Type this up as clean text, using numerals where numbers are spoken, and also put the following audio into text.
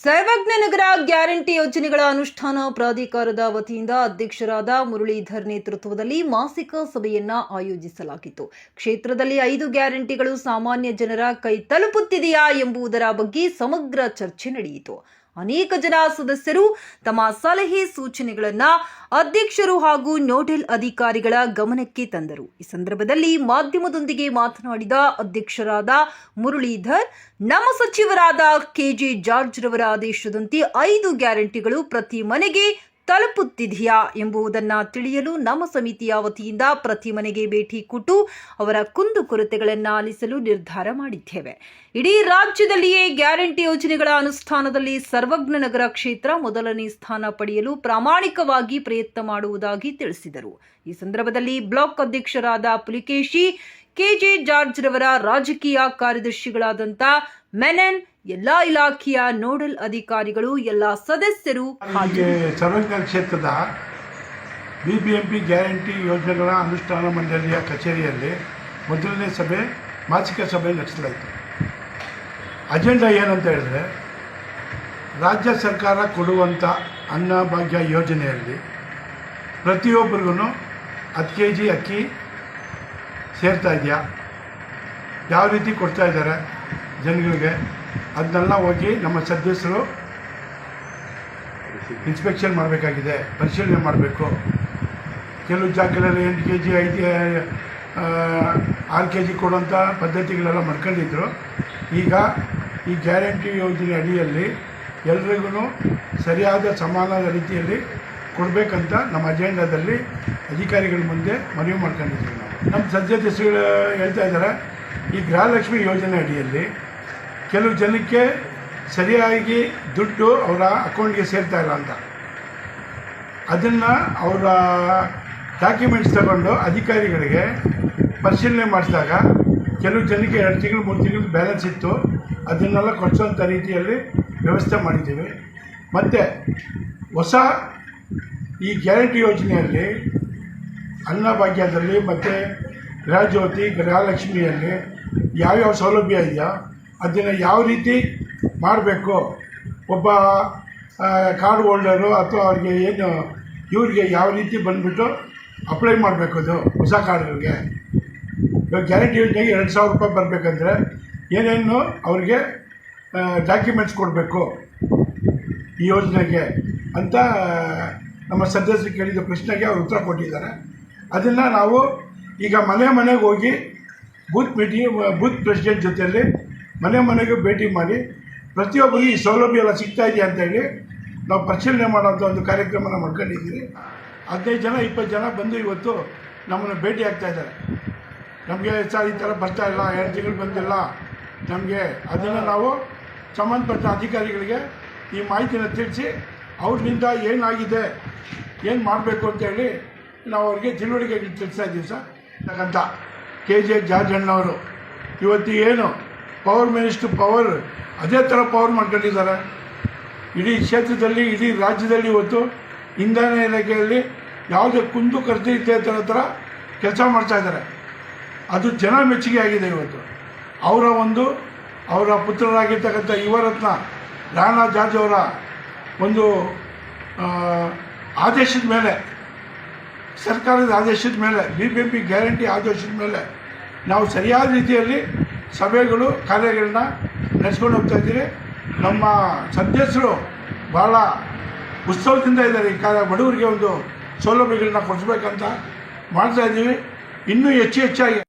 Sarvagnanagar guarantee ಯೋಜನೆಗಳ ಅನುಷ್ಠಾನ ಪ್ರಾಧಿಕಾರದ ವತಿಯಿಂದ ಅಧ್ಯಕ್ಷರಾದ ಮುರಳೀಧರ್ ನೇತೃತ್ವದಲ್ಲಿ ಮಾಸಿಕ ಸಭೆಯನ್ನ ಆಯೋಜಿಸಲಾಗಿತ್ತು. ಕ್ಷೇತ್ರದಲ್ಲಿ 5 ಗ್ಯಾರಂಟಿಗಳು ಸಾಮಾನ್ಯ ಜನರ ಕೈ ತಲುಪುತ್ತಿದೆಯಾ ಎಂಬುದರ ಬಗ್ಗೆ ಸಮಗ್ರ ಚರ್ಚೆ ನಡೆಯಿತು. ಅನೇಕ ಜನ ಸದಸ್ಯರು ತಮ್ಮ ಸಲಹೆ ಸೂಚನೆಗಳನ್ನು ಅಧ್ಯಕ್ಷರು ಹಾಗೂ ನೋಡೆಲ್ ಅಧಿಕಾರಿಗಳ ಗಮನಕ್ಕೆ ತಂದರು. ಈ ಸಂದರ್ಭದಲ್ಲಿ ಮಾಧ್ಯಮದೊಂದಿಗೆ ಮಾತನಾಡಿದ ಅಧ್ಯಕ್ಷರಾದ ಮುರಳೀಧರ್, ನಮ್ಮ ಸಚಿವರಾದ ಕೆಜೆ ಜಾರ್ಜ್ ರವರ ಆದೇಶದಂತೆ 5 ಗ್ಯಾರಂಟಿಗಳು ಪ್ರತಿ ಮನೆಗೆ ತಲುಪುತ್ತಿದೆಯಾ ಎಂಬುದನ್ನು ತಿಳಿಯಲು ನಮ್ಮ ಸಮಿತಿಯ ವತಿಯಿಂದ ಪ್ರತಿ ಮನೆಗೆ ಭೇಟಿ ಕೊಟ್ಟು ಅವರ ಕುಂದುಕೊರತೆಗಳನ್ನು ಆಲಿಸಲು ನಿರ್ಧಾರ ಮಾಡಿದ್ದೇವೆ. ಇಡೀ ರಾಜ್ಯದಲ್ಲಿಯೇ ಗ್ಯಾರಂಟಿ ಯೋಜನೆಗಳ ಅನುಷ್ಠಾನದಲ್ಲಿ ಸರ್ವಜ್ಞನಗರ ಕ್ಷೇತ್ರ ಮೊದಲನೇ ಸ್ಥಾನ ಪಡೆಯಲು ಪ್ರಾಮಾಣಿಕವಾಗಿ ಪ್ರಯತ್ನ ಮಾಡುವುದಾಗಿ ತಿಳಿಸಿದರು. ಈ ಸಂದರ್ಭದಲ್ಲಿ ಬ್ಲಾಕ್ ಅಧ್ಯಕ್ಷರಾದ ಪುಲಿಕೇಶಿ, ಕೆಜೆ ಜಾರ್ಜ್ ರವರ ರಾಜಕೀಯ ಕಾರ್ಯದರ್ಶಿಗಳಾದಂಥ ಮೆನನ್, ಎಲ್ಲಾ ಇಲಾಖೆಯ ನೋಡಲ್ ಅಧಿಕಾರಿಗಳು, ಎಲ್ಲ ಸದಸ್ಯರು ಸರ್ವಜ್ಞ ಕ್ಷೇತ್ರದ ಬಿಬಿಎಂಪಿ ಗ್ಯಾರಂಟಿ ಯೋಜನೆಗಳ ಅನುಷ್ಠಾನ ಮಂಡಳಿಯ ಕಚೇರಿಯಲ್ಲಿ ಮೊದಲನೇ ಸಭೆ, ಮಾಸಿಕ ಸಭೆ ನಡೆಸಲಾಯಿತು. ಅಜೆಂಡಾ ಏನಂತ ಹೇಳಿದ್ರೆ, ರಾಜ್ಯ ಸರ್ಕಾರ ಕೊಡುವಂಥ ಅನ್ನಭಾಗ್ಯ ಯೋಜನೆಯಲ್ಲಿ ಪ್ರತಿಯೊಬ್ಬರಿಗೂ 10 kg ಅಕ್ಕಿ ಸೇರ್ತಾ ಇದೆಯಾ, ಯಾವ ರೀತಿ ಕೊಡ್ತಾ ಇದ್ದಾರೆ ಜನಗಳಿಗೆ, ಅದನ್ನೆಲ್ಲ ಹೋಗಿ ನಮ್ಮ ಸದಸ್ಯರು ಇನ್ಸ್ಪೆಕ್ಷನ್ ಮಾಡಬೇಕಾಗಿದೆ, ಪರಿಶೀಲನೆ ಮಾಡಬೇಕು. ಕೆಲವು ಜಾಗಗಳಲ್ಲಿ 8 kg 6 kg ಕೊಡುವಂಥ ಪದ್ಧತಿಗಳೆಲ್ಲ ಮಾಡ್ಕೊಂಡಿದ್ರು. ಈಗ ಈ ಗ್ಯಾರಂಟಿ ಯೋಜನೆ ಅಡಿಯಲ್ಲಿ ಎಲ್ರಿಗೂ ಸರಿಯಾದ ಸಮಾನದ ರೀತಿಯಲ್ಲಿ ಕೊಡಬೇಕಂತ ನಮ್ಮ ಅಜೆಂಡಾದಲ್ಲಿ ಅಧಿಕಾರಿಗಳ ಮುಂದೆ ಮನವಿ ಮಾಡ್ಕೊಂಡಿದ್ದೀವಿ. ನಮ್ಮ ಸದಸ್ಯರು ಹೇಳ್ತಾ ಇದ್ದಾರೆ, ಈ ಗೃಹಲಕ್ಷ್ಮಿ ಯೋಜನೆ ಅಡಿಯಲ್ಲಿ ಕೆಲವು ಜನಕ್ಕೆ ಸರಿಯಾಗಿ ದುಡ್ಡು ಅವರ ಅಕೌಂಟ್ಗೆ ಸೇರ್ತಾ ಇಲ್ಲ ಅಂತ, ಅದನ್ನು ಅವರ ಡಾಕ್ಯುಮೆಂಟ್ಸ್ ತಗೊಂಡು ಅಧಿಕಾರಿಗಳಿಗೆ ಪರಿಶೀಲನೆ ಮಾಡಿಸಿದಾಗ ಕೆಲವು ಜನಕ್ಕೆ 2 ತಿಂಗಳು 3 ತಿಂಗಳು ಬ್ಯಾಲೆನ್ಸ್ ಇತ್ತು, ಅದನ್ನೆಲ್ಲ ಕೊಡಿಸೋಂಥ ರೀತಿಯಲ್ಲಿ ವ್ಯವಸ್ಥೆ ಮಾಡಿದ್ದೀವಿ. ಮತ್ತು ಹೊಸ ಈ ಗ್ಯಾರಂಟಿ ಯೋಜನೆಯಲ್ಲಿ ಅನ್ನಭಾಗ್ಯದಲ್ಲಿ ಮತ್ತು ಗೃಹಜ್ಯೋತಿ, ಗೃಹಲಕ್ಷ್ಮಿಯಲ್ಲಿ ಯಾವ್ಯಾವ ಸೌಲಭ್ಯ ಇದೆಯೋ ಅದನ್ನು ಯಾವ ರೀತಿ ಮಾಡಬೇಕು, ಒಬ್ಬ ಕಾರ್ಡ್ ಹೋಲ್ಡರು ಅಥವಾ ಅವ್ರಿಗೆ ಏನು ಇವ್ರಿಗೆ ಯಾವ ರೀತಿ ಬಂದುಬಿಟ್ಟು ಅಪ್ಲೈ ಮಾಡಬೇಕು, ಅದು ಹೊಸ ಕಾರ್ಡ್ಗಳಿಗೆ. ಇವಾಗ ಗ್ಯಾರಂಟಿ ಯೋಜನೆಗೆ 2,000 ರೂಪಾಯಿ ಬರಬೇಕಂದ್ರೆ ಏನೇನು ಅವ್ರಿಗೆ ಡಾಕ್ಯುಮೆಂಟ್ಸ್ ಕೊಡಬೇಕು ಈ ಯೋಜನೆಗೆ ಅಂತ ನಮ್ಮ ಸದಸ್ಯರು ಕೇಳಿದ ಪ್ರಶ್ನೆಗೆ ಅವರು ಉತ್ತರ ಕೊಟ್ಟಿದ್ದಾರೆ. ಅದನ್ನು ನಾವು ಈಗ ಮನೆಗೆ ಹೋಗಿ ಬೂತ್ ಪ್ರೆಸಿಡೆಂಟ್ ಜೊತೆಯಲ್ಲಿ ಮನೆಗೆ ಭೇಟಿ ಮಾಡಿ ಪ್ರತಿಯೊಬ್ಬರಿಗೂ ಈ ಸೌಲಭ್ಯ ಎಲ್ಲ ಸಿಗ್ತಾ ಇದೆಯಾ ಅಂತೇಳಿ ನಾವು ಪರಿಶೀಲನೆ ಮಾಡೋಂಥ ಒಂದು ಕಾರ್ಯಕ್ರಮನ ಮಾಡ್ಕೊಂಡಿದ್ದೀವಿ. 15 ಜನ 20 ಜನ ಬಂದು ಇವತ್ತು ನಮ್ಮನ್ನು ಭೇಟಿ ಆಗ್ತಾ ಇದ್ದಾರೆ. ನಮಗೆ ಸರ್ ಈ ಥರ ಬರ್ತಾ ಇಲ್ಲ, 2 ತಿಂಗಳು ಬಂದಿಲ್ಲ ನಮಗೆ, ಅದನ್ನು ನಾವು ಸಂಬಂಧಪಟ್ಟ ಅಧಿಕಾರಿಗಳಿಗೆ ಈ ಮಾಹಿತಿನ ತಿಳಿಸಿ ಅವ್ರಿಂದ ಏನಾಗಿದೆ, ಏನು ಮಾಡಬೇಕು ಅಂತೇಳಿ ನಾವು ಅವ್ರಿಗೆ ತಿಳುವಳಿಕೆ ತಿಳಿಸ್ತಾ ಇದ್ದೀವಿ ಸರ್. ಅಂತ ಕೆಜೆ ಜಾರ್ಜ್ ಅಣ್ಣವರು ಇವತ್ತು ಏನು ಪವರ್ ಮಿನಿಸ್ಟ್ರು ಪವರ್ ಅದೇ ಥರ ಪವರ್ ಮಾಡ್ಕೊಂಡಿದ್ದಾರೆ. ಇಡೀ ಕ್ಷೇತ್ರದಲ್ಲಿ, ಇಡೀ ರಾಜ್ಯದಲ್ಲಿ ಇವತ್ತು ಇಂಧನ ಇಲಾಖೆಯಲ್ಲಿ ಯಾವುದೇ ಕುಂದು ಕೊರತೆ ಥರ ಕೆಲಸ ಮಾಡ್ತಾಯಿದ್ದಾರೆ. ಅದು ಜನ ಮೆಚ್ಚುಗೆ ಆಗಿದೆ. ಇವತ್ತು ಅವರ ಪುತ್ರರಾಗಿರ್ತಕ್ಕಂಥ ಯುವರತ್ನ ರಾಣಾ ಜಾರ್ಜ್ ಅವರ ಒಂದು ಆದೇಶದ ಮೇಲೆ, ಸರ್ಕಾರದ ಆದೇಶದ ಮೇಲೆ, ಬಿಬಿಎಂಪಿ ಗ್ಯಾರಂಟಿ ಆದೇಶದ ಮೇಲೆ ನಾವು ಸರಿಯಾದ ರೀತಿಯಲ್ಲಿ ಸಭೆಗಳು, ಕಾರ್ಯಗಳನ್ನ ನಡೆಸ್ಕೊಂಡು ಹೋಗ್ತಾ ಇದ್ದೀರಿ. ನಮ್ಮ ಸದಸ್ಯರು ಭಾಳ ಉತ್ಸವದಿಂದ ಇದ್ದಾರೆ. ಈ ಬಡವರಿಗೆ ಒಂದು ಸೌಲಭ್ಯಗಳನ್ನ ಕೊಡಿಸ್ಬೇಕಂತ ಮಾಡ್ತಾ ಇದ್ದೀವಿ. ಇನ್ನೂ ಹೆಚ್ಚಾಗಿ